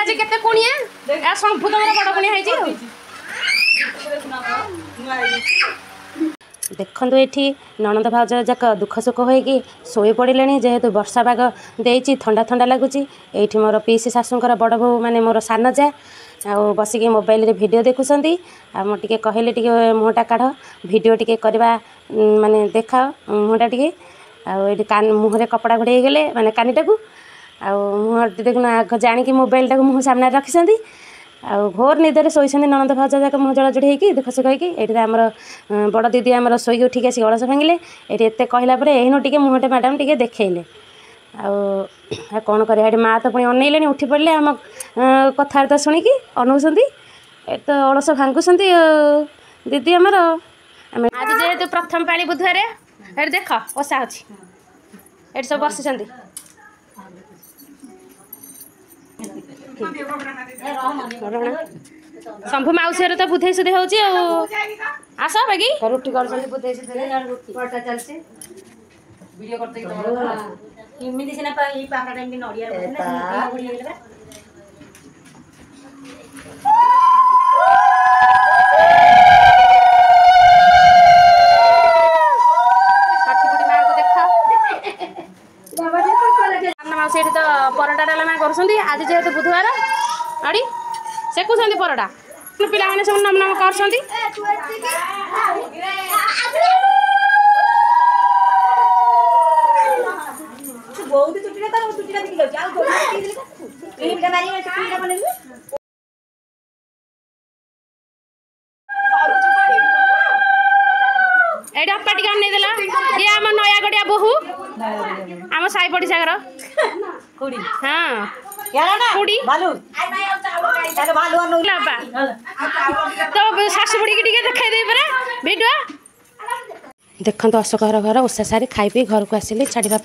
आज केते कुणिया ए संभू तमरा बड़ कुणिया है जी देखंतु एठी ननद भाउज जाक दुख सुख होइकी सोई पड़िलेनी जेहेतु वर्षा पाग देइची ठंडा ठंडा लगुची एठी मोर पीसी सासूंकर बड़ बो माने मोर सान जा आ बसिकी मोबाइल रे वीडियो देखुसंती आ मो टिके कहले टिके मुहटा काढ वीडियो टिके करबा माने देखा मुहटा टिके आ एठी कान मुहरे कपड़ा घोड़े गेले माने कानीटाकू आ मुह देखना आग जानिकी मोबाइल टाकू मुह सामने रखिसंती आ घोर निदरे शोइछन्ती ननद भाउज जाक मुह जड़ाजड़ी होइकी दुख सुख होइकी एठी हमर बड़ दीदी हमर शोइकी उठिक आसी अलस भांगिले एठी एते कहला परे एहिनो टिके मुहटे मैडम टिके देखैले आ कौन करिया एठी माँ तो पुणी अनैलेनी उठी पड़ले आम कथबार्ता शुणिकी अनौछन्ती ए तो अलस भांगुछन्ती दीदी हमर आज जेहेतु प्रथम पाली बुधवार एठी देख ओसा अछि एठी सब बसिछन्ती शंभु मौसी तो बुधे सुधे हो आस बाकी रुटी कर बुधे सुधे चलছে वीडियो करते इमिदी सिना ई पापा टाइम नडिया बना मौसी तो परोटा डालमा कर आज जेहेतु बुधवार अड़ी सेकुंट परोटा पिला मैंने सब नम नम कर एटा अपा टिके अनै देला ये आम नयागड़िया बोहू आम साई पड़िसा घर कुड़ी हां कुड़ी बालू ताले बालू अनु तो सासु बुड़ी के देखाई दे परे वीडियो देखंत अशोक घर ओसा सारी खाई पी घर को आसिले छाड़िबा